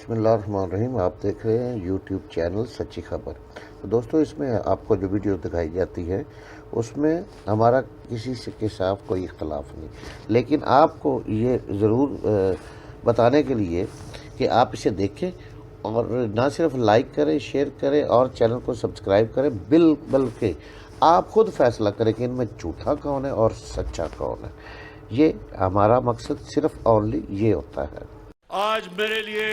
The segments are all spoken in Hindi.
बिस्मिल्लाहिर्रहमानिर्रहीम। आप देख रहे हैं यूट्यूब चैनल सच्ची खबर। तो दोस्तों, इसमें आपको जो वीडियो दिखाई जाती है उसमें हमारा किसी से के साथ कोई इख्तलाफ नहीं, लेकिन आपको ये ज़रूर बताने के लिए कि आप इसे देखें और ना सिर्फ लाइक करें, शेयर करें और चैनल को सब्सक्राइब करें, बल्कि आप खुद फैसला करें कि इनमें झूठा कौन है और सच्चा कौन है। ये हमारा मकसद सिर्फ ओनली ये होता है। आज मेरे लिए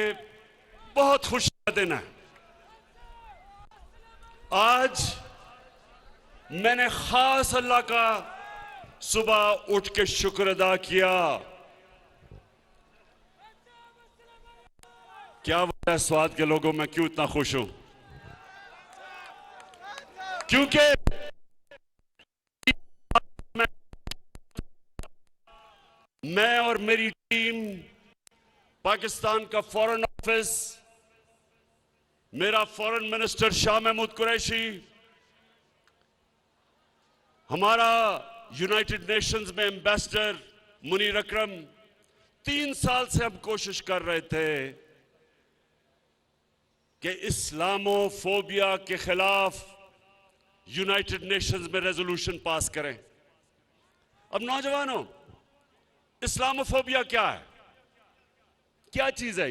बहुत खुशी का दिन है। आज मैंने खास अल्लाह का सुबह उठ के शुक्र अदा किया। क्या वजह है स्वाद के लोगों, मैं क्यों इतना खुश हूं? क्योंकि मैं और मेरी टीम, पाकिस्तान का फॉरेन ऑफिस, मेरा फॉरेन मिनिस्टर शाह महमूद कुरैशी, हमारा यूनाइटेड नेशंस में एम्बेसडर मुनीर अकरम, 3 साल से हम कोशिश कर रहे थे कि इस्लामोफोबिया के खिलाफ यूनाइटेड नेशंस में रेजोल्यूशन पास करें। अब नौजवानों, इस्लामोफोबिया क्या है, क्या चीज है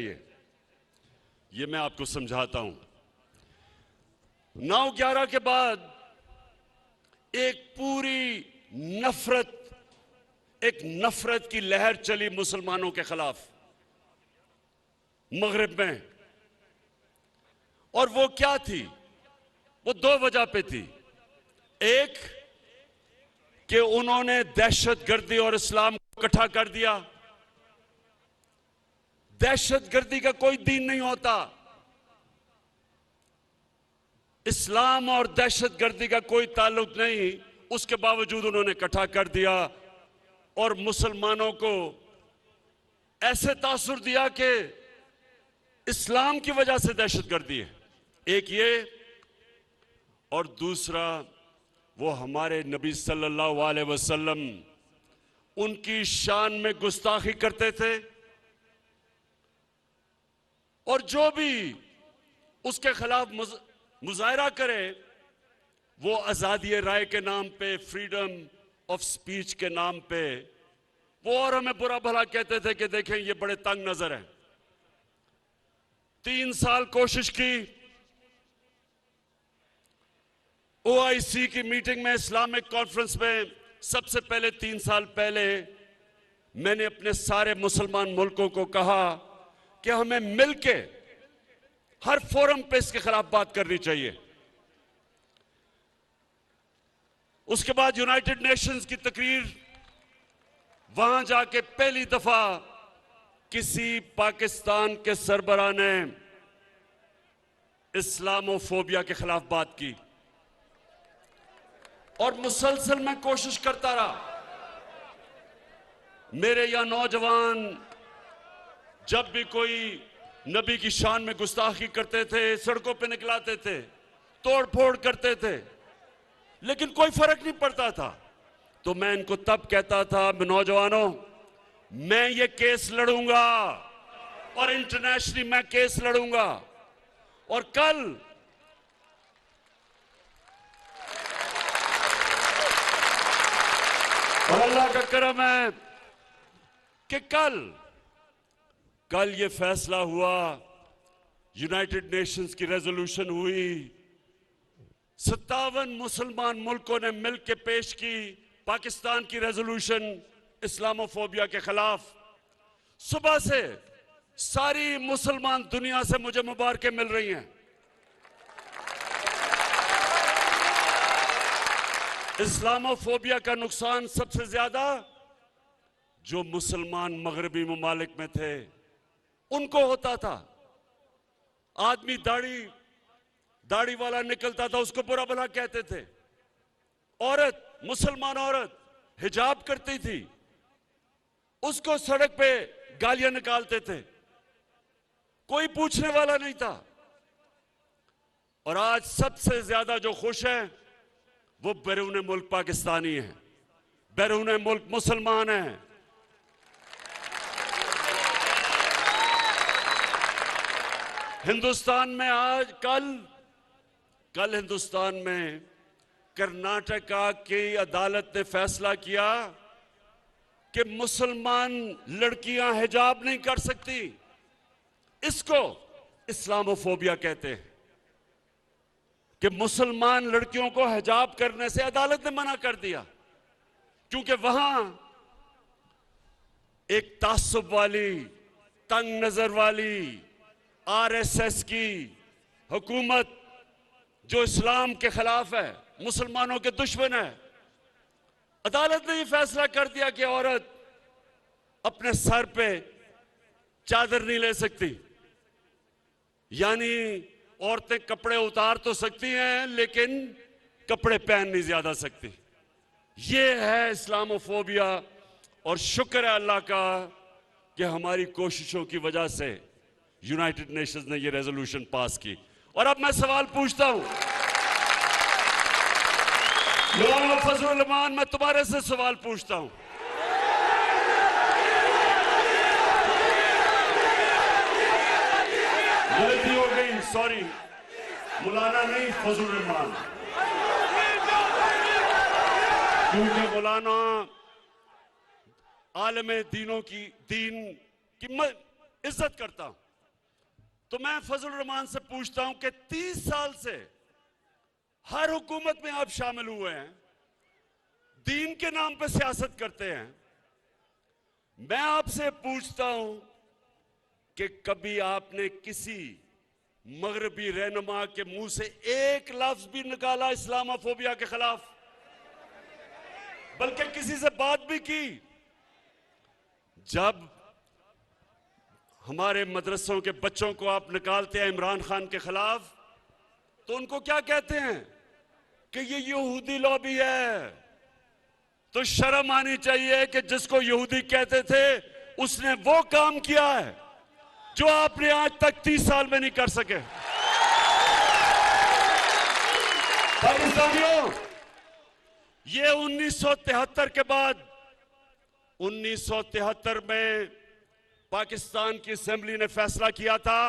ये मैं आपको समझाता हूं। 9/11 के बाद एक पूरी नफरत की लहर चली मुसलमानों के खिलाफ मगरिब में। और वो क्या थी? वो 2 वजह पे थी। एक कि उन्होंने दहशतगर्दी और इस्लाम को इकट्ठा कर दिया। दहशतगर्दी का कोई दीन नहीं होता, इस्लाम और दहशतगर्दी का कोई ताल्लुक नहीं। उसके बावजूद उन्होंने इकट्ठा कर दिया और मुसलमानों को ऐसे तासुर दिया कि इस्लाम की वजह से दहशतगर्दी है। एक ये, और दूसरा वो हमारे नबी सल्लल्लाहु अलैहि वसल्लम, उनकी शान में गुस्ताखी करते थे और जो भी उसके खिलाफ मुजाहरा करे वो आजादी राय के नाम पे, फ्रीडम ऑफ स्पीच के नाम पे, वो और हमें बुरा भला कहते थे कि देखें ये बड़े तंग नजर हैं। 3 साल कोशिश की। ओआईसी की मीटिंग में, इस्लामिक कॉन्फ्रेंस में, सबसे पहले 3 साल पहले मैंने अपने सारे मुसलमान मुल्कों को कहा कि हमें मिलके हर फोरम पे इसके खिलाफ बात करनी चाहिए। उसके बाद यूनाइटेड नेशंस की तकरीर, वहां जाके पहली दफा किसी पाकिस्तान के सरबराह ने इस्लामोफोबिया के खिलाफ बात की और मुसलसल मैं कोशिश करता रहा। मेरे यहां नौजवान जब भी कोई नबी की शान में गुस्ताखी करते थे, सड़कों पे निकलाते थे, तोड़ फोड़ करते थे, लेकिन कोई फर्क नहीं पड़ता था। तो मैं इनको तब कहता था, नौजवानों, मैं ये केस लड़ूंगा और इंटरनेशनली मैं केस लड़ूंगा। और कल और अल्लाह का करम है कि कल ये फैसला हुआ, यूनाइटेड नेशंस की रेजोल्यूशन हुई, 57 मुसलमान मुल्कों ने मिलकर पेश की पाकिस्तान की रेजोल्यूशन इस्लामोफोबिया के खिलाफ। सुबह से सारी मुसलमान दुनिया से मुझे मुबारकें मिल रही हैं। इस्लामोफोबिया का नुकसान सबसे ज्यादा जो मुसलमान मगरबी ममालिक में थे उनको होता था। आदमी दाढ़ी वाला निकलता था, उसको बुरा भला कहते थे। औरत, मुसलमान औरत हिजाब करती थी, उसको सड़क पे गालियां निकालते थे, कोई पूछने वाला नहीं था। और आज सबसे ज्यादा जो खुश हैं वो बैरून मुल्क पाकिस्तानी हैं, बैरून मुल्क मुसलमान हैं। हिंदुस्तान में आज कल हिंदुस्तान में कर्नाटका की अदालत ने फैसला किया कि मुसलमान लड़कियां हिजाब नहीं कर सकती। इसको इस्लामोफोबिया कहते हैं कि मुसलमान लड़कियों को हिजाब करने से अदालत ने मना कर दिया, क्योंकि वहां एक तासुब वाली, तंग नजर वाली आरएसएस की हुकूमत जो इस्लाम के खिलाफ है, मुसलमानों के दुश्मन है, अदालत ने यह फैसला कर दिया कि औरत अपने सर पे चादर नहीं ले सकती। यानी औरतें कपड़े उतार तो सकती हैं, लेकिन कपड़े पहन नहीं ज्यादा सकती। ये है इस्लामोफोबिया। और शुक्र है अल्लाह का कि हमारी कोशिशों की वजह से यूनाइटेड नेशंस ने ये रेजोल्यूशन पास की। और अब मैं सवाल पूछता हूं, मौलाना फजलुर रहमान, मैं तुम्हारे से सवाल पूछता हूं, गलती हो गई, सॉरी, मौलाना नहीं फजलुर रहमान, क्योंकि मौलाना आलमे दीन की मैं इज्जत करता हूं। तो मैं फजलुर रहमान से पूछता हूं कि 30 साल से हर हुकूमत में आप शामिल हुए हैं, दीन के नाम पे सियासत करते हैं। मैं आपसे पूछता हूं कि कभी आपने किसी मगरबी रहनुमा के मुंह से एक लफ्ज भी निकाला इस्लामोफोबिया के खिलाफ? बल्कि किसी से बात भी की? जब हमारे मदरसों के बच्चों को आप निकालते हैं इमरान खान के खिलाफ, तो उनको क्या कहते हैं कि ये यहूदी लॉबी है। तो शर्म आनी चाहिए कि जिसको यहूदी कहते थे उसने वो काम किया है जो आपने आज तक 30 साल में नहीं कर सके। पाकिस्तानियों, ये 1973 के बाद 1973 में पाकिस्तान की असेंबली ने फैसला किया था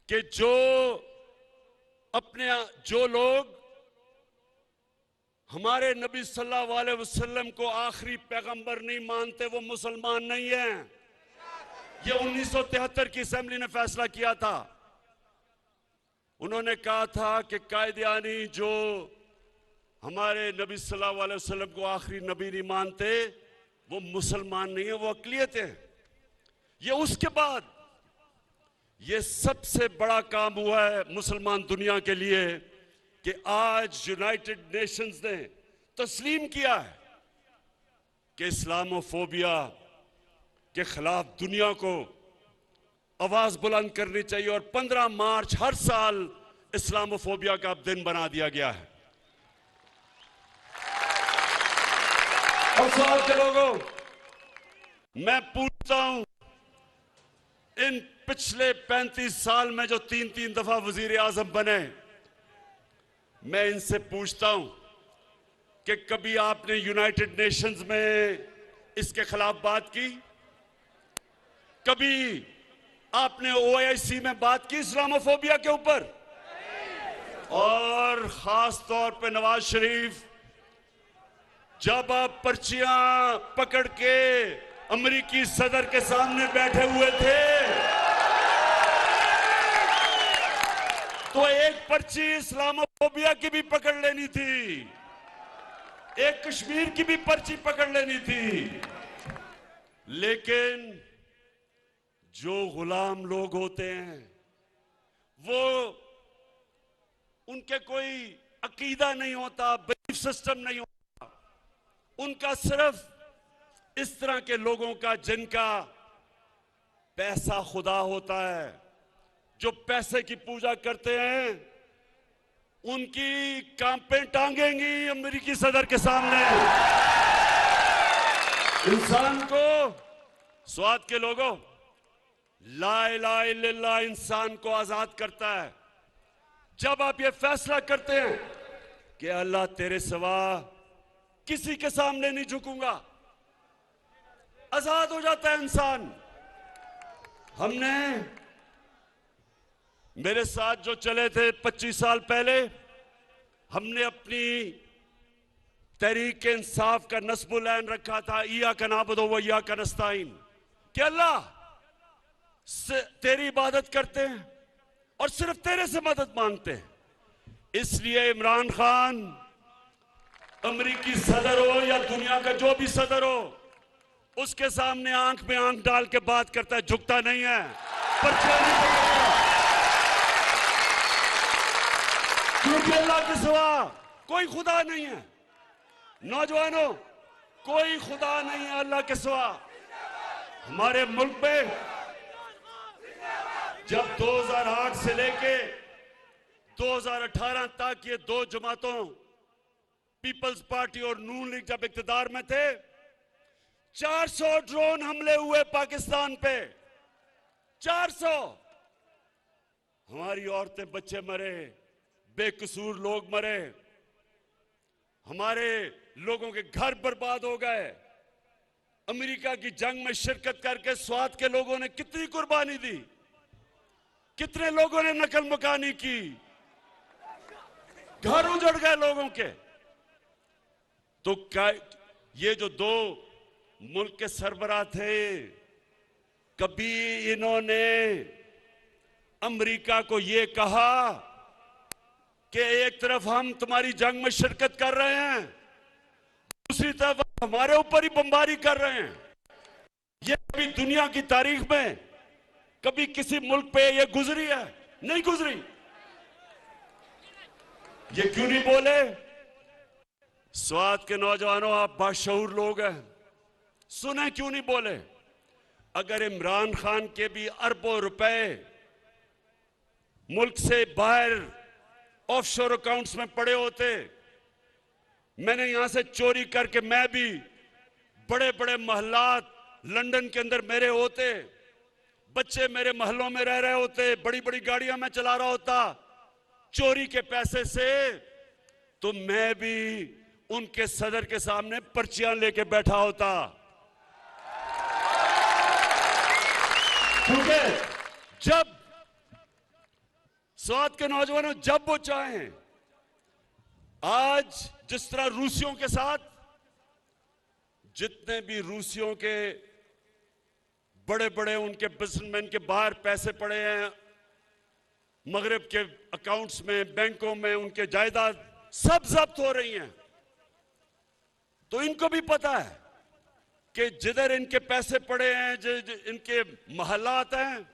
कि जो लोग हमारे नबी सल्लल्लाहु अलैहि वसल्लम को आखिरी पैगंबर नहीं मानते वो मुसलमान नहीं हैं। ये 1973 की असेंबली ने फैसला किया था। उन्होंने कहा था कि कायदियानी जो हमारे नबी सल्लल्लाहु अलैहि वसल्लम को आखिरी नबी नहीं मानते वो मुसलमान नहीं है, वो अक़लियत है। ये उसके बाद ये सबसे बड़ा काम हुआ है मुसलमान दुनिया के लिए कि आज यूनाइटेड नेशंस ने तस्लीम किया है कि इस्लामोफोबिया के खिलाफ दुनिया को आवाज बुलंद करनी चाहिए। और 15 मार्च हर साल इस्लामोफोबिया का दिन बना दिया गया है। और साथ के लोगों, मैं पूछता हूं, इन पिछले 35 साल में जो 3-3 दफा वजीर आजम बने, मैं इनसे पूछता हूं कि कभी आपने यूनाइटेड नेशंस में इसके खिलाफ बात की? कभी आपने ओआईसी में बात की इस्लामोफोबिया के ऊपर? और खास तौर पे नवाज शरीफ, जब आप पर्चियां पकड़ के अमेरिकी सदर के सामने बैठे हुए थे, तो एक पर्ची इस्लामोफोबिया की भी पकड़ लेनी थी, एक कश्मीर की भी पर्ची पकड़ लेनी थी। लेकिन जो गुलाम लोग होते हैं वो, उनके कोई अकीदा नहीं होता, बिलीफ सिस्टम नहीं होता, उनका सिर्फ इस तरह के लोगों का जिनका पैसा खुदा होता है, जो पैसे की पूजा करते हैं, उनकी कांपें टांगेंगी अमेरिकी सदर के सामने। इंसान को, स्वाद के लोगों, ला इलाहा इल्लल्लाह इंसान को आजाद करता है। जब आप ये फैसला करते हैं कि अल्लाह तेरे सिवा किसी के सामने नहीं झुकूंगा, आजाद हो जाता है इंसान। हमने मेरे साथ जो चले थे 25 साल पहले, हमने अपनी तहरीक इंसाफ का नस्बुल ऐन रखा था, इया का नाबुदो व इया का नस्ताइन, कि अल्लाह तेरी इबादत करते हैं और सिर्फ तेरे से मदद मांगते हैं। इसलिए इमरान खान अमेरिकी सदर हो या दुनिया का जो भी सदर हो, उसके सामने आंख में आंख डाल के बात करता है, झुकता नहीं है, पर्चा नहीं पकड़ता। क्योंकि अल्लाह के सिवा कोई खुदा नहीं है। नौजवानों, कोई खुदा नहीं है अल्लाह के सिवा। हमारे मुल्क में जब 2008 से लेके 2018 तक ये दो जमातों पीपल्स पार्टी और नून लीग जब इक्तदार में थे, 400 ड्रोन हमले हुए पाकिस्तान पे, 400। हमारी औरतें बच्चे मरे, बेकसूर लोग मरे, हमारे लोगों के घर बर्बाद हो गए। अमेरिका की जंग में शिरकत करके स्वात के लोगों ने कितनी कुर्बानी दी, कितने लोगों ने नकल मकानी की, घर उजड़ गए लोगों के। तो क्या ये जो दो मुल्क के सरबराह थे, कभी इन्होंने अमेरिका को ये कहा कि एक तरफ हम तुम्हारी जंग में शिरकत कर रहे हैं, दूसरी तरफ हमारे ऊपर ही बमबारी कर रहे हैं? ये कभी दुनिया की तारीख में कभी किसी मुल्क पे ये गुजरी है? नहीं गुजरी। ये क्यों नहीं बोले? स्वात के नौजवानों, आप बाशऊर लोग हैं, सुने क्यों नहीं बोले? अगर इमरान खान के भी अरबों रुपए मुल्क से बाहर ऑफशोर अकाउंट्स में पड़े होते, मैंने यहां से चोरी करके मैं भी बड़े बड़े महल्लात लंदन के अंदर मेरे होते, बच्चे मेरे महलों में रह रहे होते, बड़ी बड़ी गाड़ियां मैं चला रहा होता चोरी के पैसे से, तो मैं भी उनके सदर के सामने पर्चियां लेके बैठा होता। क्योंकि जब स्वात के नौजवानों, जब वो चाहें, आज जिस तरह रूसियों के साथ, जितने भी रूसियों के बड़े बड़े उनके बिजनेसमैन के बाहर पैसे पड़े हैं मगरिब के अकाउंट्स में, बैंकों में, उनके जायदाद सब जब्त हो रही हैं। तो इनको भी पता है कि जिधर इनके पैसे पड़े हैं, इनके महलात हैं,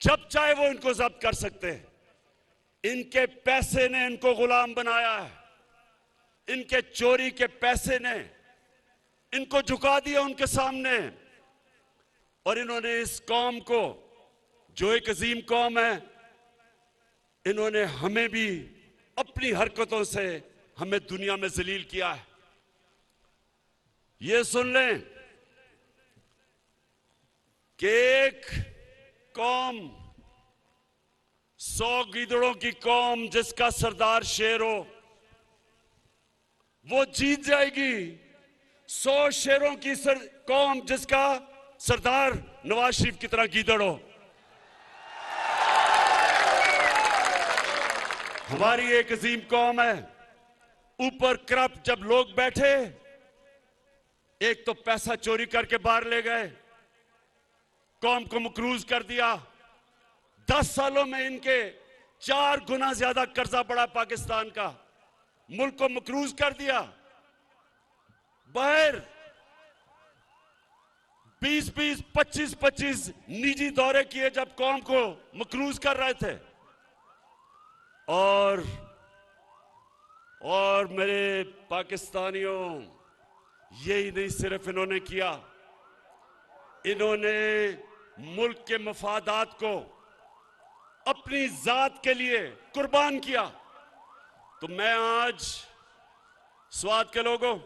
जब चाहे वो इनको जब्त कर सकते हैं। इनके पैसे ने इनको गुलाम बनाया है, इनके चोरी के पैसे ने इनको झुका दिया उनके सामने। और इन्होंने इस कौम को, जो एक अजीम कौम है, इन्होंने हमें भी अपनी हरकतों से हमें दुनिया में जलील किया है। ये सुन लें कि एक कौम, 100 गीदड़ों की कौम जिसका सरदार शेर हो, वो जीत जाएगी 100 शेरों की कौम जिसका सरदार नवाज शरीफ की तरह गीदड़ हो। हमारी एक अजीम कौम है, ऊपर करप्ट जब लोग बैठे, एक तो पैसा चोरी करके बाहर ले गए, कौम को मकरूज कर दिया। 10 सालों में इनके 4 गुना ज्यादा कर्जा बढ़ा पाकिस्तान का, मुल्क को मकरूज कर दिया। बाहर 20-20, 25-25 निजी दौरे किए जब कौम को मकरूज कर रहे थे। और मेरे पाकिस्तानियों, यही नहीं सिर्फ इन्होंने किया, इन्होंने मुल्क के मफादात को अपनी जात के लिए कुर्बान किया। तो मैं आज स्वात के लोगों,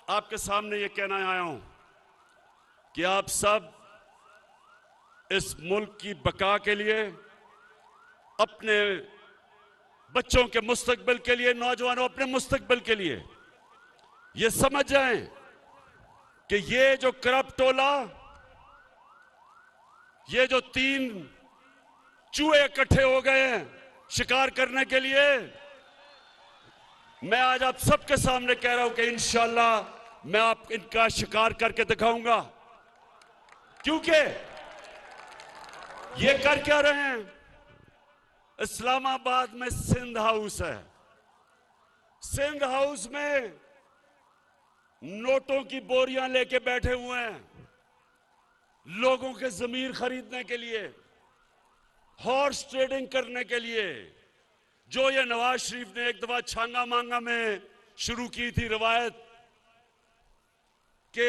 आपके सामने ये कहना आया हूं कि आप सब इस मुल्क की बका के लिए, अपने बच्चों के मुस्तकबिल के लिए, नौजवानों अपने मुस्तकबिल के लिए ये समझ जाएं कि ये जो करप्ट टोला, ये जो 3 चूहे इकट्ठे हो गए हैं शिकार करने के लिए। मैं आज आप सबके सामने कह रहा हूं कि इंशाल्लाह मैं आप इनका शिकार करके दिखाऊंगा। क्योंकि ये कर क्या रहे हैं? इस्लामाबाद में सिंध हाउस है। सिंध हाउस में नोटों की बोरियां लेके बैठे हुए हैं लोगों के जमीर खरीदने के लिए, हॉर्स ट्रेडिंग करने के लिए, जो ये नवाज शरीफ ने एक दफा छांगा मांगा में शुरू की थी रवायत के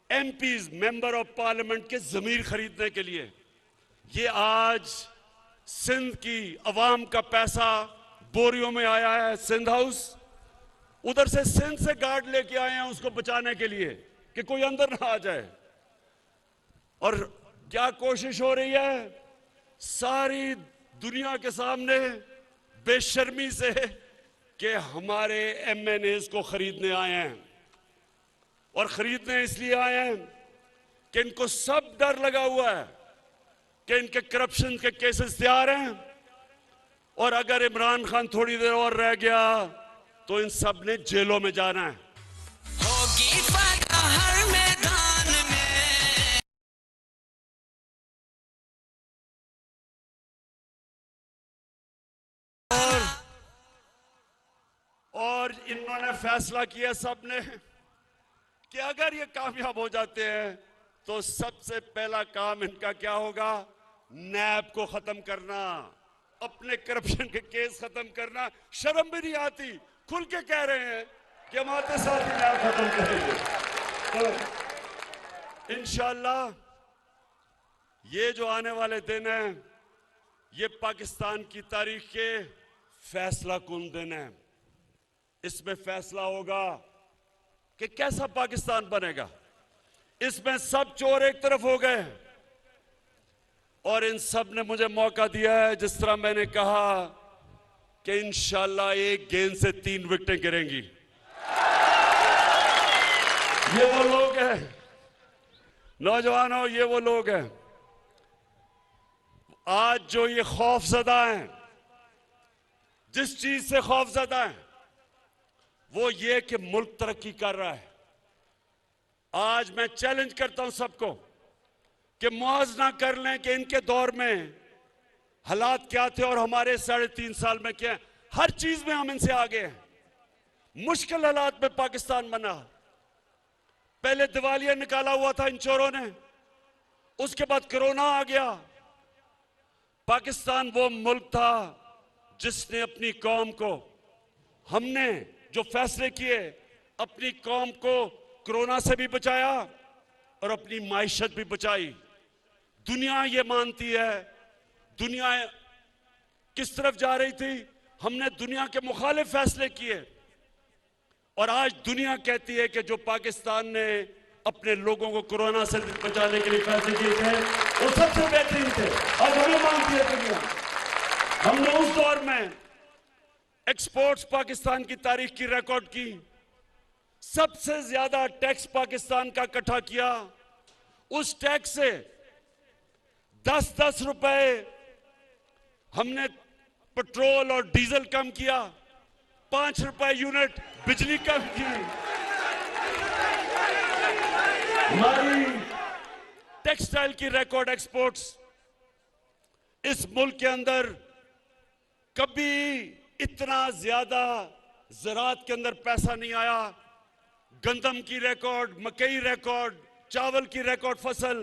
एमपीज मेंबर ऑफ पार्लियामेंट के जमीर खरीदने के लिए। ये आज सिंध की अवाम का पैसा बोरियों में आया है सिंध हाउस। उधर से सिंध से गार्ड लेके आए हैं उसको बचाने के लिए कि कोई अंदर ना आ जाए। और क्या कोशिश हो रही है? सारी दुनिया के सामने बेशर्मी से कि हमारे एमएनएज को खरीदने आए हैं। और खरीदने इसलिए आए हैं कि इनको सब डर लगा हुआ है कि इनके करप्शन के केसेस तैयार हैं और अगर इमरान खान थोड़ी देर और रह गया तो इन सब ने जेलों में जाना है। होगी फतह हर मैदान में। और इन्होंने फैसला किया सब ने कि अगर ये कामयाब हो जाते हैं तो सबसे पहला काम इनका क्या होगा? नैब को खत्म करना, अपने करप्शन के केस खत्म करना। शर्म भी नहीं आती, खुल के कह रहे हैं कि हम आते साथ ही नैब खत्म करेंगे। तो इंशाल्लाह ये जो आने वाले दिन हैं ये पाकिस्तान की तारीख के फैसला कुन दिन है। इसमें फैसला होगा कि कैसा पाकिस्तान बनेगा। इसमें सब चोर एक तरफ हो गए और इन सब ने मुझे मौका दिया है, जिस तरह मैंने कहा कि इंशाल्लाह एक गेंद से 3 विकेटें गिरेंगी। ये वो लोग हैं नौजवानों, ये वो लोग हैं आज जो ये खौफजदा हैं, जिस चीज से खौफजदा हैं वो ये कि मुल्क तरक्की कर रहा है। आज मैं चैलेंज करता हूं सबको कि मुआवजा कर लें कि इनके दौर में हालात क्या थे और हमारे 3.5 साल में क्या है। हर चीज में हम इनसे आगे हैं। मुश्किल हालात में पाकिस्तान बना। पहले दिवालिया निकाला हुआ था इन चोरों ने, उसके बाद कोरोना आ गया। पाकिस्तान वो मुल्क था जिसने अपनी कौम को, हमने जो फैसले किए, अपनी कौम को कोरोना से भी बचाया और अपनी माइशत भी बचाई। दुनिया ये मानती है, दुनिया किस तरफ जा रही थी, हमने दुनिया के मुखालिफ फैसले किए और आज दुनिया कहती है कि जो पाकिस्तान ने अपने लोगों को कोरोना से बचाने के लिए फैसले किए थे वो सबसे बेहतरीन थे। और हमें मानती है दुनिया। हमने उस दौर में एक्सपोर्ट्स पाकिस्तान की तारीख की रिकॉर्ड की, सबसे ज्यादा टैक्स पाकिस्तान का इकट्ठा किया। उस टैक्स से 10-10 रुपए हमने पेट्रोल और डीजल कम किया, 5 रुपए यूनिट बिजली कम की। हमारी टेक्सटाइल की रिकॉर्ड एक्सपोर्ट्स, इस मुल्क के अंदर कभी इतना ज्यादा ज़राअत के अंदर पैसा नहीं आया। गंदम की रिकॉर्ड, मकई रिकॉर्ड, चावल की रिकॉर्ड फसल।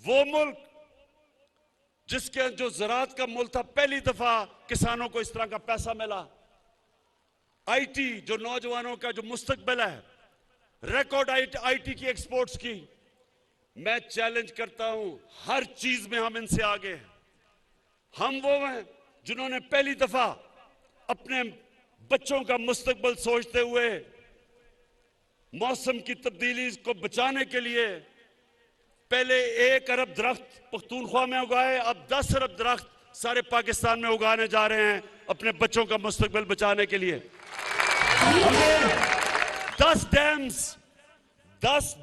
वो मुल्क जिसके जो ज़राअत का मुल्क था, पहली दफा किसानों को इस तरह का पैसा मिला। आईटी जो नौजवानों का जो मुस्तकबिल है, रिकॉर्ड आईटी की एक्सपोर्ट्स की। मैं चैलेंज करता हूं, हर चीज में हम इनसे आगे हैं। हम वो हैं जिन्होंने पहली दफा अपने बच्चों का मुस्तकबिल सोचते हुए मौसम की तब्दीली को बचाने के लिए पहले 1 अरब दरख्त पख्तूनख्वा में उगाए, अब 10 अरब दरख्त सारे पाकिस्तान में उगाने जा रहे हैं अपने बच्चों का मुस्तकबिल बचाने के लिए। हमने 10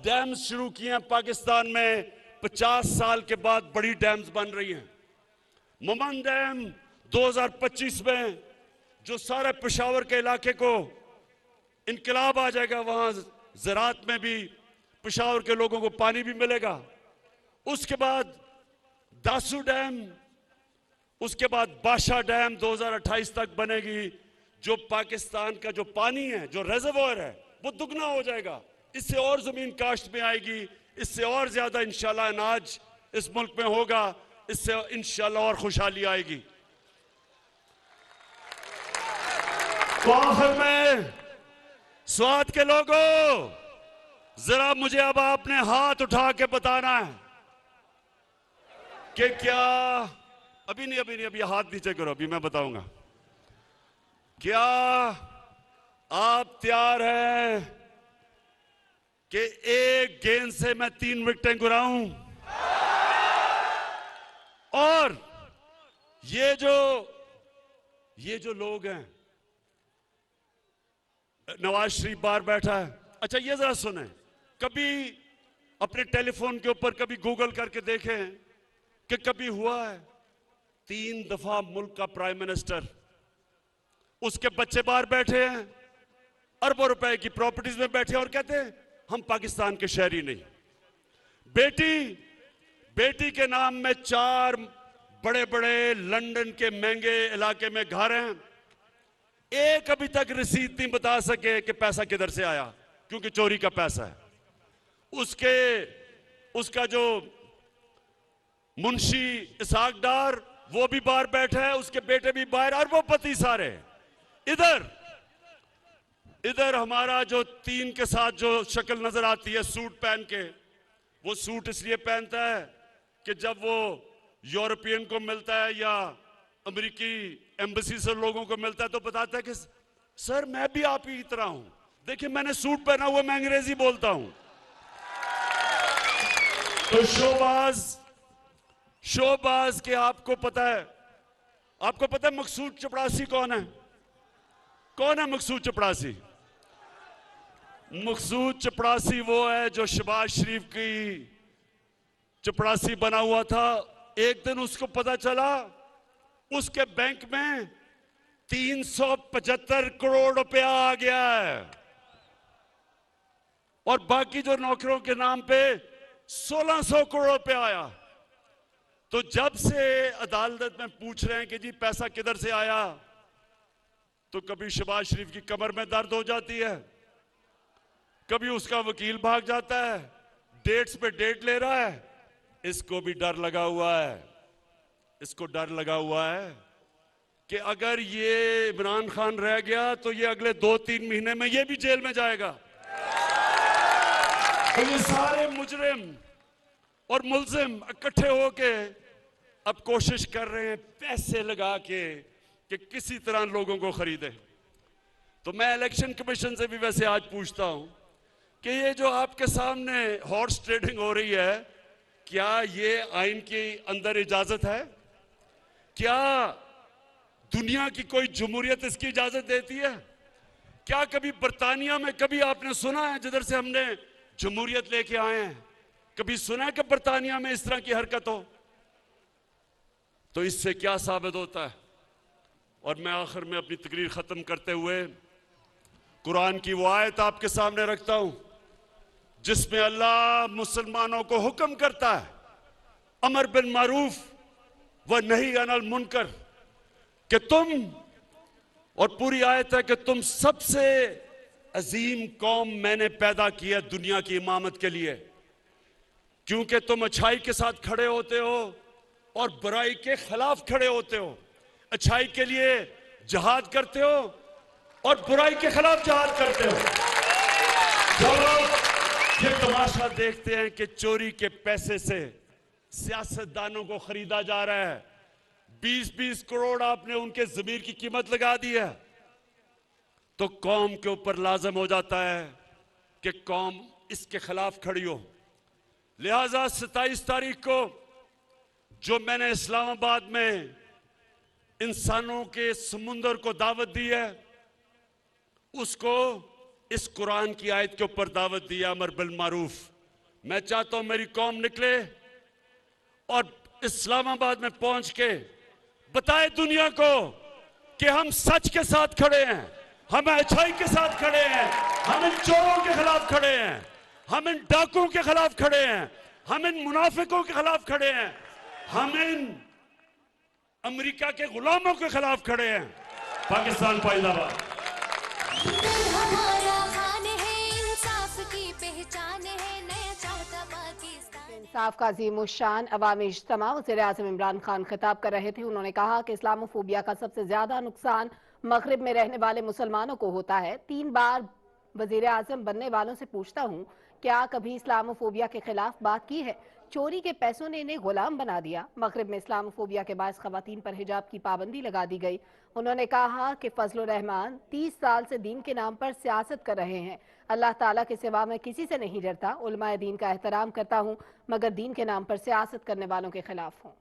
डैम्स शुरू किए हैं पाकिस्तान में 50 साल के बाद बड़ी डैम्स बन रही हैं। ममन डैम 2025 में जो सारे पेशावर के इलाके को इनकलाब आ जाएगा, वहां ज़राअत में भी पेशावर के लोगों को पानी भी मिलेगा। उसके बाद दासू डैम, उसके बाद बादशाह डैम 2028 तक बनेगी। जो पाकिस्तान का जो पानी है, जो रिजर्वोयर है, वो दुगना हो जाएगा। इससे और जमीन काश्त में आएगी, इससे और ज्यादा इंशाल्लाह अनाज इस मुल्क में होगा, इससे इंशाल्लाह और खुशहाली आएगी। तो आखिर में स्वाद के लोगों, जरा मुझे अब आपने हाथ उठा के बताना है कि क्या अभी हाथ नीचे करो, अभी मैं बताऊंगा। क्या आप तैयार हैं कि एक गेंद से मैं 3 विकेटें गिराऊं? और ये जो लोग हैं, नवाज शरीफ बाहर बैठा है। अच्छा, ये जरा सुने, कभी अपने टेलीफोन के ऊपर कभी गूगल करके देखें कि कभी हुआ है 3 दफा मुल्क का प्राइम मिनिस्टर, उसके बच्चे बाहर बैठे हैं, अरबों रुपए की प्रॉपर्टीज में बैठे हैं और कहते हैं हम पाकिस्तान के शहरी नहीं। बेटी के नाम में 4 बड़े बड़े लंदन के महंगे इलाके में घर हैं। एक अभी तक रसीद नहीं बता सके कि पैसा किधर से आया, क्योंकि चोरी का पैसा है। उसका जो मुंशी इसहाक डार, वो भी बाहर बैठा है, उसके बेटे भी बाहर, अरबोपति सारे। इधर हमारा जो 3 के साथ जो शक्ल नजर आती है सूट पहन के, वो सूट इसलिए पहनता है कि जब वो यूरोपियन को मिलता है या अमेरिकी एम्बेसी से लोगों को मिलता है तो बताता है कि सर मैं भी आप ही की तरह हूं, देखिए मैंने सूट पहना हुआ, मैं अंग्रेजी बोलता हूं। तो शोबाज के आपको पता है मकसूद चपड़ासी कौन है? कौन है मकसूद चपड़ासी? मकसूद चपड़ासी वो है जो शहबाज शरीफ की चपड़ासी बना हुआ था। एक दिन उसको पता चला उसके बैंक में 375 करोड़ रुपया आ गया है और बाकी जो नौकरों के नाम पे 1600 करोड़ रुपया आया। तो जब से अदालत में पूछ रहे हैं कि जी पैसा किधर से आया, तो कभी शहबाज शरीफ की कमर में दर्द हो जाती है, कभी उसका वकील भाग जाता है, डेट्स पे डेट ले रहा है। इसको भी डर लगा हुआ है कि अगर ये इमरान खान रह गया तो ये अगले 2-3 महीने में ये भी जेल में जाएगा। तो ये सारे मुजरिम और मुल्जिम इकट्ठे होके अब कोशिश कर रहे हैं पैसे लगा के कि किसी तरह लोगों को खरीदे। तो मैं इलेक्शन कमीशन से भी वैसे आज पूछता हूं कि ये जो आपके सामने हॉर्स ट्रेडिंग हो रही है, क्या ये आइन के अंदर इजाजत है? क्या दुनिया की कोई जमहूरियत इसकी इजाजत देती है? क्या कभी बर्तानिया में कभी आपने सुना है, जिधर से हमने जमहूरियत लेके आए हैं, कभी सुना है कि बर्तानिया में इस तरह की हरकत हो? तो इससे क्या साबित होता है? और मैं आखिर में अपनी तकरीर खत्म करते हुए कुरान की वो आयत आपके सामने रखता हूं जिसमें अल्लाह मुसलमानों को हुक्म करता है अमर बिन मारूफ व नही अनिल मुनकर कि तुम, और पूरी आयत है कि तुम सबसे अजीम कौम मैंने पैदा किया दुनिया की इमामत के लिए, क्योंकि तुम अच्छाई के साथ खड़े होते हो और बुराई के खिलाफ खड़े होते हो, अच्छाई के लिए जहाद करते हो और बुराई के खिलाफ जहाद करते हो। जो लोग ये तमाशा देखते हैं कि चोरी के पैसे से सियासतदानों को खरीदा जा रहा है, 20-20 करोड़ आपने उनके जमीर की कीमत लगा दी है, तो कौम के ऊपर लाजम हो जाता है कि कौम इसके खिलाफ खड़ी हो। लिहाजा 27 तारीख को जो मैंने इस्लामाबाद में इंसानों के समुंदर को दावत दी है, उसको इस कुरान की आयत के ऊपर दावत दी, अमर बिल मारूफ। मैं चाहता हूं मेरी कौम निकले और इस्लामाबाद में पहुंच के बताए दुनिया को कि हम सच के साथ खड़े हैं, हम अच्छाई के साथ खड़े हैं, हम इन चोरों के खिलाफ खड़े हैं, हम इन डाकुओं के खिलाफ खड़े हैं, हम इन मुनाफिकों के खिलाफ खड़े हैं, हम इन अमेरिका के गुलामों के खिलाफ खड़े हैं। पाकिस्तान पाइंदाबाद। हमारा खान है, इंसाफ की पहचान है, नया चाहता पाकिस्तान। इंसाफ का अज़ीमुश्शान अवामी इज्तिमा वज़ीर-ए-आज़म इमरान खान खिताब कर रहे थे। उन्होंने कहा कि इस्लामोफोबिया का सबसे ज्यादा नुकसान मगरिब में रहने वाले मुसलमानों को होता है। 3 बार वज़ीर-ए-आज़म बनने वालों से पूछता हूँ, क्या कभी इस्लामोफोबिया के खिलाफ बात की है? चोरी के पैसों ने इन्हें गुलाम बना दिया। मगरिब में इस्लामोफोबिया के बायस खवातीन पर हिजाब की पाबंदी लगा दी गई। उन्होंने कहा कि फजलुर रहमान 30 साल से दीन के नाम पर सियासत कर रहे हैं। अल्लाह ताला के सिवा मैं किसी से नहीं डरता। उलमाए दीन का एहतराम करता हूँ, मगर दीन के नाम पर सियासत करने वालों के खिलाफ हूँ।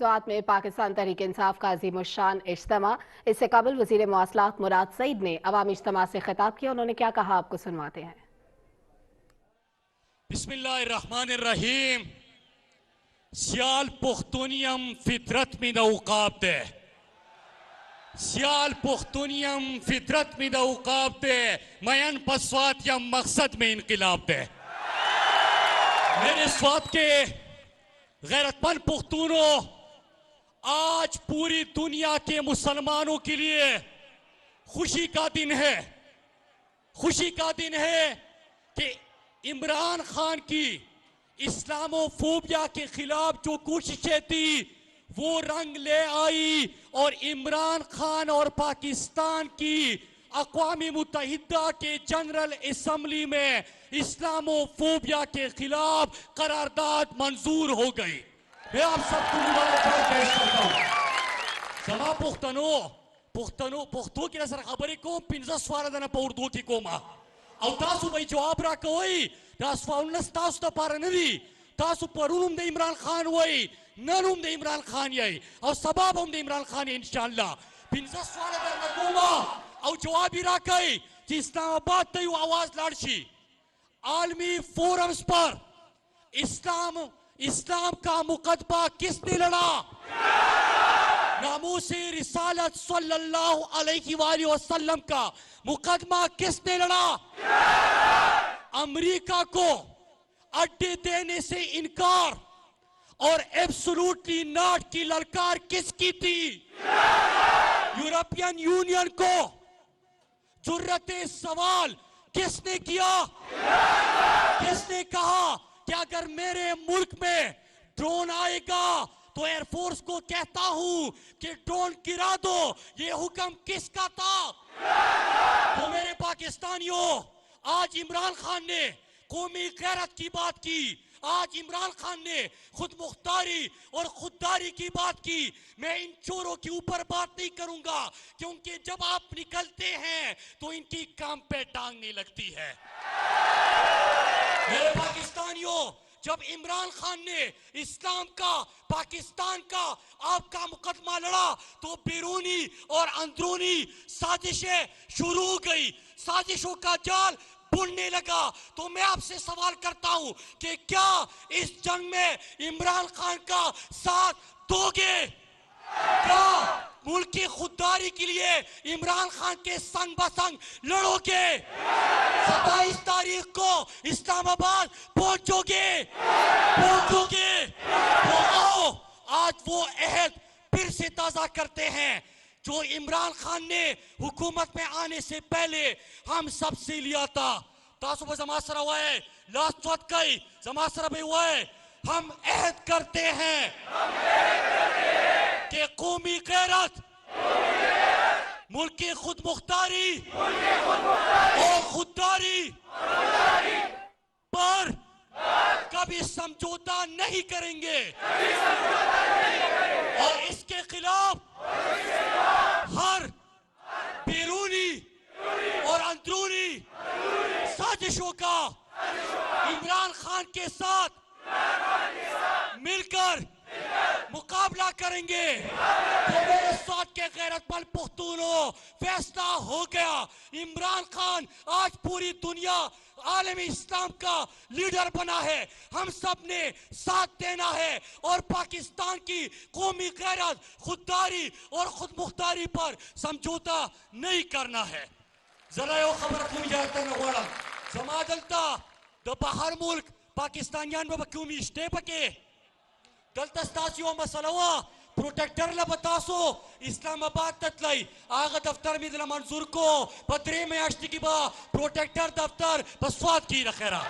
स्वात में पाकिस्तान तहरीक इंसाफ का अज़ीमुश्शान इज्तिमा। इससे कबल वज़ीर मवासलात मुराद सईद ने अवामी इज्तिमा से खिताब किया। उन्होंने क्या कहा, आपको सुनवाते हैं। बिस्मिल्लाहिर्रहमानिर्रहीम। सियाल पुख्तुनियम फितरत में दौकाबते, सियाल पुख्तुनियम फितरत में दौकाबते, मयन पसवात या मकसद में इनकलाब दे। मेरे स्वात के गैरतमंद पुख्तूनों, आज पूरी दुनिया के मुसलमानों के लिए खुशी का दिन है। खुशी का दिन है कि इमरान खान की इस्लामोफोबिया के खिलाफ जो कोशिशें थी वो रंग ले आई और इमरान खान और पाकिस्तान की अक़वाम मुत्तहिदा के जनरल असम्बली में इस्लामोफोबिया के खिलाफ करारदाद मंजूर हो गई। मैं आप सबको मुबारकबाद पेश करता हूँ। समा पुख्तनो की नजर खबरी को 50 वारदना पौरदो की कोमा और तासु भाई जवाब रा कोई तासु उन्नस तासु तो पार नहीं तासु परुम दे इमरान खान वही नरुम दे इमरान खान यही और सबाब हम दे इमरान खान इंशाअल्लाह 50 वारदना कोमा और जवाब रा कोई कि इस्लामाबाद तय आवाज लाड़शी आलमी फोरम्स पर इस्लाम का मुकदमा किसने लड़ा? नामूसे रिसालत सल्लल्लाहु अलैहि वसल्लम का मुकदमा किसने लड़ा? अमेरिका को अड्डे देने से इनकार और एब्सोल्युटली नॉट की ललकार किसकी थी? यूरोपियन यूनियन को जुर्रते सवाल किसने किया? किसने कहा कि अगर मेरे मुल्क में ड्रोन आएगा तो एयरफोर्स को कहता हूं कि ड्रोन गिरा दो? ये हुक्म किसका था? तो मेरे पाकिस्तानियों, आज इमरान खान ने कौमी गैरत की बात की, आज इमरान खान ने खुद मुख्तारी और खुददारी की बात की। मैं इन चोरों के ऊपर बात नहीं करूंगा क्योंकि जब आप निकलते हैं तो इनकी काम पे टांग नहीं लगती है। मेरे पाकिस्तानियों, जब इमरान खान ने इस्लाम का, पाकिस्तान का आपका मुकदमा लड़ा तो बैरूनी और अंदरूनी साजिशें शुरू हो गई, साजिशों का जाल बुनने लगा। तो मैं आपसे सवाल करता हूं कि क्या इस जंग में इमरान खान का साथ दोगे? क्या मुल्क की खुददारी के लिए इमरान खान के संग बसंग लड़ोगे? 27 तारीख को इस्लामाबाद पहुंचोगे? तो आओ आज वो अहद फिर से ताजा करते हैं जो इमरान खान ने हुकूमत में आने से पहले हम सब से लिया था। तासुब जमासरा हुआ है, लास्ट वक्त कई जमासरा भी हुआ है। हम अहद करते हैं कि कौमी गैरत, मुल्क की खुद मुख्तारी और खुददारी पर कभी समझौता नहीं करेंगे और इसके खिलाफ हर बैरूनी और अंदरूनी साजिशों का इमरान खान के साथ मिलकर मुकाबला करेंगे। तो मेरे साथ के गैरतमंद पुख्तूनों, फैसला हो गया। इमरान खान आज पूरी दुनिया आलमी इस्लाम का लीडर बना है। हम सब ने साथ देना है और पाकिस्तान की कौमी गैरत, खुददारी और खुद मुख्तारी पर समझौता नहीं करना है। जरा यो खबर क्यों जाता न वाला समाजलता द बाहर मुल्क पाकिस्तानियान में क्यों इश्ते पके दलतस्तासियों मसलवा प्रोटेक्टर ला बतासो इस्लामाबाद ततलाई आगा दफ्तर में दिला मंजूर को पत्रे में आश्ती की बा प्रोटेक्टर दफ्तर बसवात की रखेरा।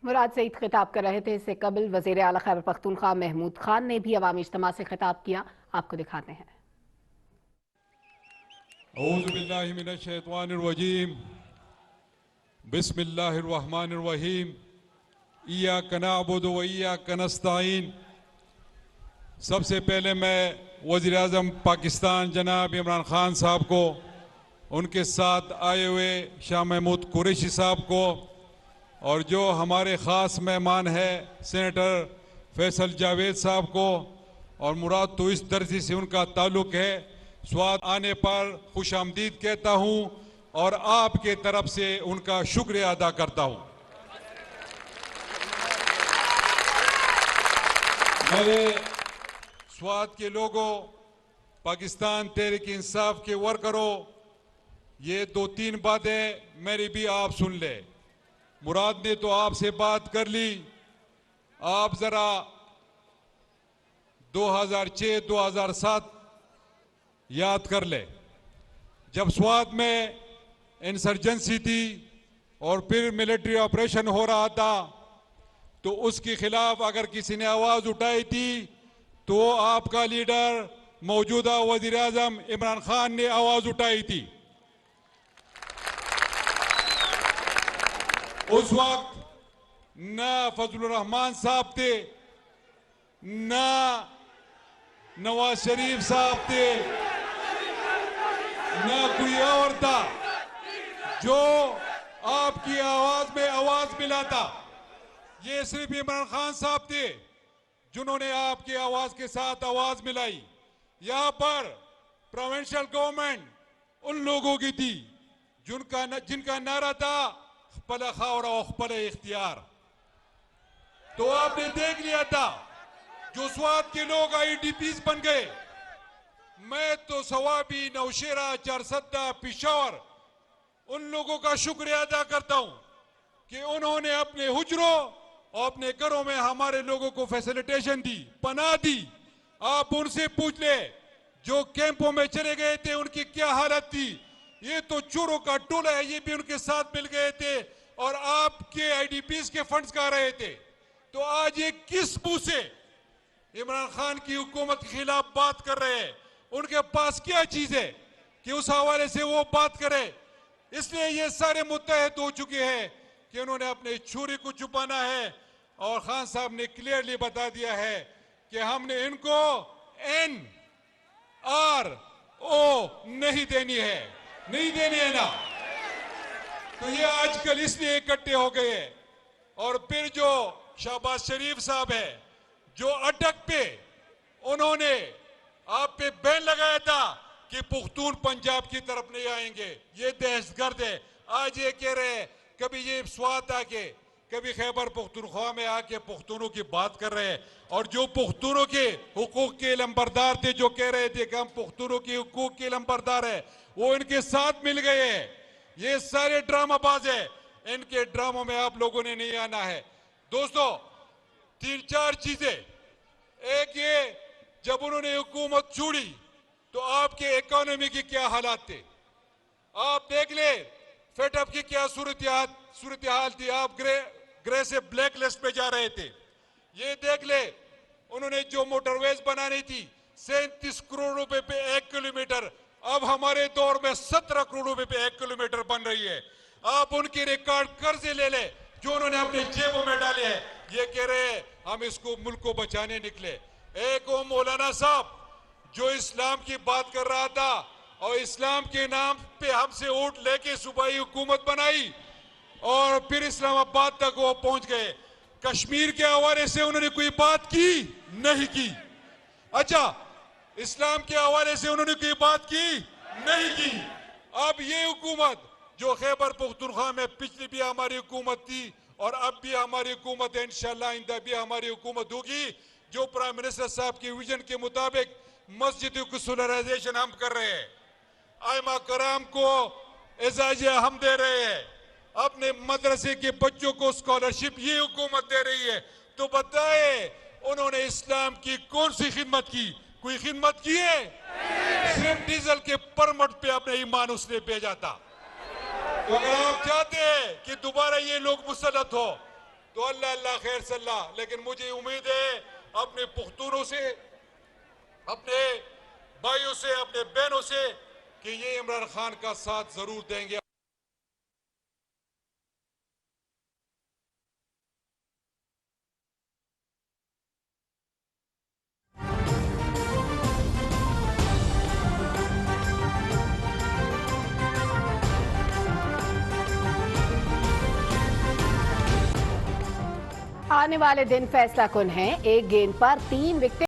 मुराद सईद खिताब कर रहे थे। इससे कबल वजीर आला खैबर पख्तूनख्वा महमूद खान ने भी अवामी इज्तिमा से खिताब किया। आपको दिखाते हैं। औज़ु बिल्लाहि मिनश शैतानिर रजीम, बिस्मिल्लाहिर रहमानिर रहीम, इय्याका नअबुदु व इय्याका नस्तईन। सबसे पहले मैं वज़ीर आज़म पाकिस्तान जनाब इमरान खान साहब को, उनके साथ आए हुए शाह महमूद कुरैशी साहब को और जो हमारे ख़ास मेहमान है सेनेटर फैसल जावेद साहब को, और मुराद तो इस दर्जे से उनका ताल्लुक़ है, स्वाद आने पर खुश आमदीद कहता हूँ और आपके तरफ से उनका शुक्रिया अदा करता हूँ। मेरे स्वाद के लोगों, पाकिस्तान तहरीक इंसाफ के वर्करों, ये 2-3 बातें मेरी भी आप सुन ले। मुराद ने तो आपसे बात कर ली, आप जरा 2006-2007 याद कर ले, जब स्वाद में इंसर्जेंसी थी और फिर मिलिट्री ऑपरेशन हो रहा था, तो उसके खिलाफ अगर किसी ने आवाज उठाई थी तो आपका लीडर मौजूदा वजीर आजम इमरान खान ने आवाज उठाई थी। उस वक्त ना फजलुर रहमान साहब थे, ना नवाज शरीफ साहब थे, ना कोई और था जो आपकी आवाज में आवाज मिलाता। ये सिर्फ इमरान खान साहब थे जिन्होंने आपकी आवाज के साथ आवाज मिलाई। यहाँ पर प्रोविंशियल गवर्नमेंट उन लोगों की थी जिनका नारा था खपला खावरा और खपला इख्तियार। तो आपने देख लिया था जो स्वाद के लोग IDPs बन गए। मैं तो सवाबी, नौशेरा, चारसद्दा, पिशावर उन लोगों का शुक्रिया अदा करता हूं कि उन्होंने अपने हुजरों और अपने घरों में हमारे लोगों को फैसिलिटेशन दी, पनाह दी। आप उनसे पूछ ले जो कैंपों में चले गए थे उनकी क्या हालत थी। ये तो चोरों का टोला है, ये भी उनके साथ मिल गए थे और आपके IDPs के फंड्स खा रहे थे। तो आज ये किस मुंह से इमरान खान की हुकूमत के खिलाफ बात कर रहे हैं? उनके पास क्या चीज है कि उस हवाले से वो बात करे? इसलिए ये सारे मुत्तहद हो चुके हैं कि उन्होंने अपने छुरी को छुपाना है और खान साहब ने क्लियरली बता दिया है कि हमने इनको NRO नहीं देनी है, नहीं देनी है ना। तो ये आजकल इसलिए इकट्ठे हो गए हैं। और फिर जो शहबाज शरीफ साहब है जो अटक पे उन्होंने आप पे बैन लगाया था कि पुख्तून पंजाब की तरफ नहीं आएंगे, ये दहशतगर्द है। आज ये कह रहे हैं, कभी ये स्वात आके, कभी खैबर पुख्तूनख्वा में आके पुख्तूनों की बात कर रहे हैं। और जो पुख्तूनों के हुकूक के लंबरदार थे, जो कह रहे थे कि हम पुख्तूनों के हुकूक के लंबरदार है, वो इनके साथ मिल गए हैं। ये सारे ड्रामाबाज है, इनके ड्रामों में आप लोगों ने नहीं आना है। दोस्तों, 3-4 चीजें। एक ये, जब उन्होंने हुकूमत छोड़ी तो आपके इकोनॉमी की क्या हालात थे आप देख ले। फेडअप की क्या सूरत हाल थी। आप ग्रे से ब्लैक लिस्ट पे जा रहे थे। ये देख ले, उन्होंने जो मोटरवेज बनानी थी 37 करोड़ रुपए पे 1 किलोमीटर, अब हमारे दौर में 17 करोड़ रुपए पे 1 किलोमीटर बन रही है। आप उनके रिकॉर्ड कर्जे ले ले जो उन्होंने अपने जेबों में डाले हैं। ये कह रहे हैं हम इसको मुल्क को बचाने निकले। एक वो मौलाना साहब जो इस्लाम की बात कर रहा था और इस्लाम के नाम पे हमसे वोट लेके सूबाई हुकूमत बनाई और फिर इस्लामाबाद तक वो पहुंच गए। कश्मीर के हवाले से उन्होंने कोई बात की? नहीं की। अच्छा, इस्लाम के हवाले से उन्होंने कोई बात की? नहीं की। अब ये हुकूमत जो खैबर पख्तूनख्वा में पिछली भी हमारी हुकूमत थी और अब भी हमारी हुकूमत है, इंशाल्लाह आइंदा भी हमारी हुकूमत होगी, जो प्राइम मिनिस्टर साहब के विजन के मुताबिक मस्जिदों की सोलराइजेशन हम कर रहे हैं, आइमा कराम को एजाज हम दे रहे हैं, अपने मदरसे के बच्चों को स्कॉलरशिप ये हुकूमत दे रही है। तो बताए उन्होंने इस्लाम की कौन सी खिदमत की? कोई खिदमत की है? सिर्फ डीजल के परमिट पे अपने ईमान उसने भेजा था। तो अगर आप चाहते हैं कि दोबारा ये लोग मुसल्लत हो तो अल्लाह अल्लाह खैर सल्लाह, लेकिन मुझे उम्मीद है अपने पुख्तूनों से, अपने भाइयों से, अपने बहनों से कि ये इमरान खान का साथ जरूर देंगे। आने वाले दिन फैसला कुन हैं। एक गेंद पर 3 विकेट